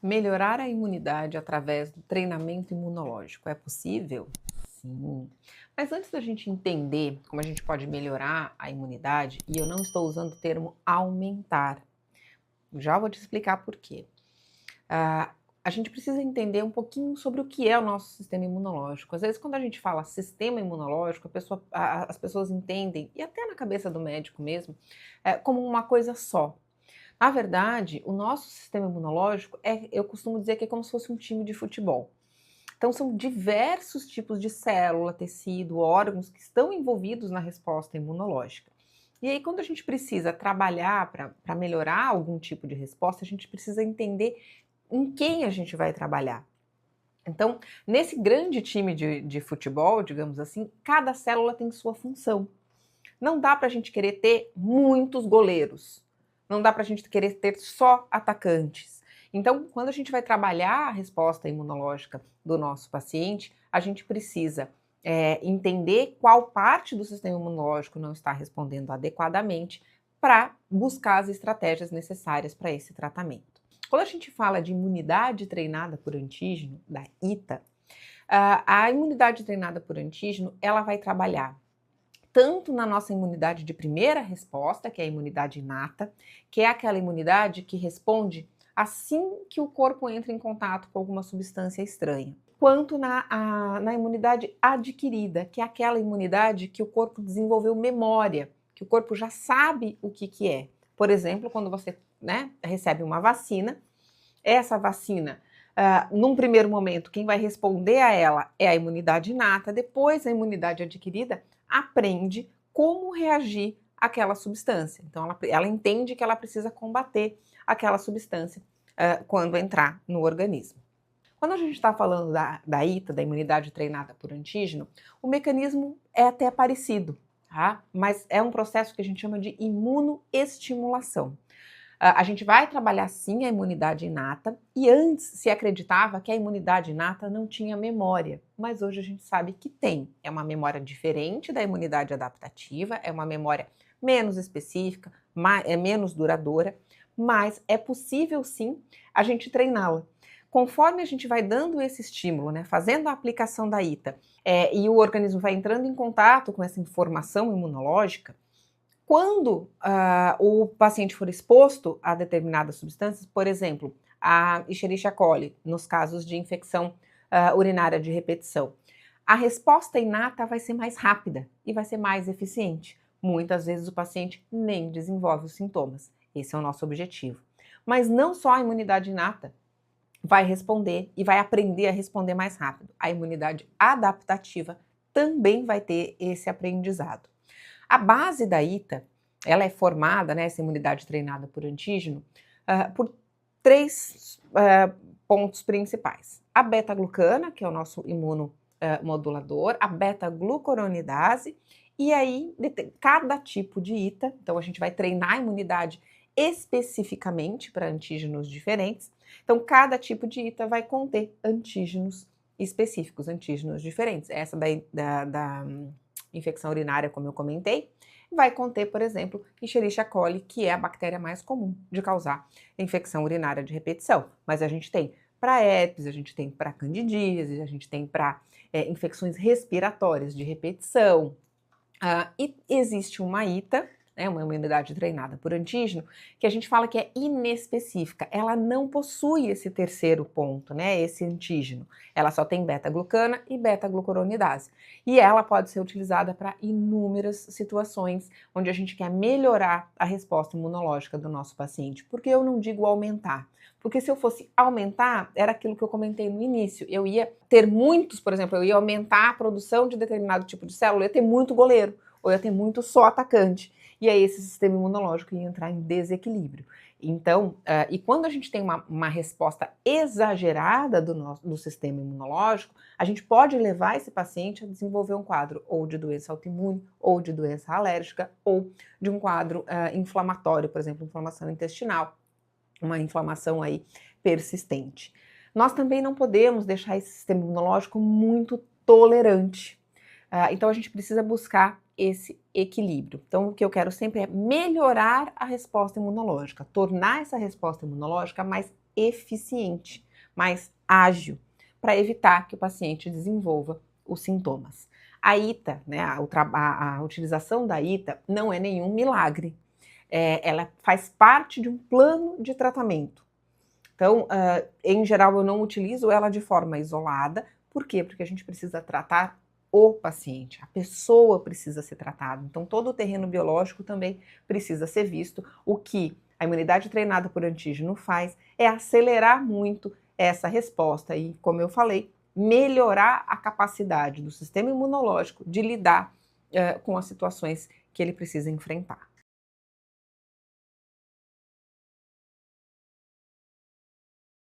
Melhorar a imunidade através do treinamento imunológico é possível? Sim. Mas antes da gente entender como a gente pode melhorar a imunidade, e eu não estou usando o termo aumentar, já vou te explicar por quê. Ah, a gente precisa entender um pouquinho sobre o que é o nosso sistema imunológico. Às vezes, quando a gente fala sistema imunológico, as pessoas entendem, e até na cabeça do médico mesmo, como uma coisa só. Na verdade, o nosso sistema imunológico eu costumo dizer que é como se fosse um time de futebol. Então, são diversos tipos de célula, tecido, órgãos que estão envolvidos na resposta imunológica. E aí, quando a gente precisa trabalhar para melhorar algum tipo de resposta, a gente precisa entender em quem a gente vai trabalhar. Então, nesse grande time de futebol, digamos assim, cada célula tem sua função. Não dá para a gente querer ter muitos goleiros. Não dá para a gente querer ter só atacantes. Então, quando a gente vai trabalhar a resposta imunológica do nosso paciente, a gente precisa entender qual parte do sistema imunológico não está respondendo adequadamente para buscar as estratégias necessárias para esse tratamento. Quando a gente fala de imunidade treinada por antígeno, da ITA, a imunidade treinada por antígeno, ela vai trabalhar tanto na nossa imunidade de primeira resposta, que é a imunidade inata, que é aquela imunidade que responde assim que o corpo entra em contato com alguma substância estranha, quanto na imunidade adquirida, que é aquela imunidade que o corpo desenvolveu memória, que o corpo já sabe o que é. Por exemplo, quando você recebe uma vacina, essa vacina, num primeiro momento, quem vai responder a ela é a imunidade inata, depois a imunidade adquirida aprende como reagir àquela substância. Então, ela entende que ela precisa combater aquela substância quando entrar no organismo. Quando a gente está falando da ITA, da imunidade treinada por antígeno, o mecanismo é até parecido, tá? Mas é um processo que a gente chama de imunoestimulação. A gente vai trabalhar sim a imunidade inata, e antes se acreditava que a imunidade inata não tinha memória, mas hoje a gente sabe que tem. É uma memória diferente da imunidade adaptativa, é uma memória menos específica, é menos duradoura, mas é possível sim a gente treiná-la. Conforme a gente vai dando esse estímulo, fazendo a aplicação da ITA, e o organismo vai entrando em contato com essa informação imunológica, quando o paciente for exposto a determinadas substâncias, por exemplo, a Escherichia coli, nos casos de infecção urinária de repetição, a resposta inata vai ser mais rápida e vai ser mais eficiente. Muitas vezes o paciente nem desenvolve os sintomas. Esse é o nosso objetivo. Mas não só a imunidade inata vai responder e vai aprender a responder mais rápido. A imunidade adaptativa também vai ter esse aprendizado. A base da ITA, ela é formada, essa imunidade treinada por antígeno, por três pontos principais. A beta-glucana, que é o nosso imunomodulador, a beta-glucuronidase, e aí cada tipo de ITA, então a gente vai treinar a imunidade especificamente para antígenos diferentes, então cada tipo de ITA vai conter antígenos específicos, antígenos diferentes. Essa da infecção urinária, como eu comentei, vai conter, por exemplo, Escherichia coli, que é a bactéria mais comum de causar infecção urinária de repetição. Mas a gente tem para herpes, a gente tem para candidíase, a gente tem para infecções respiratórias de repetição. E existe uma ITA, uma imunidade treinada por antígeno, que a gente fala que é inespecífica. Ela não possui esse terceiro ponto, esse antígeno. Ela só tem beta-glucana e beta-glucuronidase. E ela pode ser utilizada para inúmeras situações onde a gente quer melhorar a resposta imunológica do nosso paciente. Porque eu não digo aumentar. Porque se eu fosse aumentar, era aquilo que eu comentei no início. Eu ia ter muitos, por exemplo, eu ia aumentar a produção de determinado tipo de célula, eu ia ter muito goleiro, ou eu ia ter muito só atacante. E aí esse sistema imunológico ia entrar em desequilíbrio. Então, e quando a gente tem uma resposta exagerada do sistema imunológico, a gente pode levar esse paciente a desenvolver um quadro ou de doença autoimune, ou de doença alérgica, ou de um quadro inflamatório, por exemplo, inflamação intestinal, uma inflamação aí persistente. Nós também não podemos deixar esse sistema imunológico muito tolerante. Então a gente precisa buscar esse equilíbrio. Então o que eu quero sempre é melhorar a resposta imunológica, tornar essa resposta imunológica mais eficiente, mais ágil, para evitar que o paciente desenvolva os sintomas. A ITA, né, a utilização da ITA não é nenhum milagre. Ela faz parte de um plano de tratamento. Então, em geral, eu não utilizo ela de forma isolada. Por quê? Porque a gente precisa tratar o paciente, a pessoa precisa ser tratada. Então, todo o terreno biológico também precisa ser visto. O que a imunidade treinada por antígeno faz é acelerar muito essa resposta e, como eu falei, melhorar a capacidade do sistema imunológico de lidar com as situações que ele precisa enfrentar.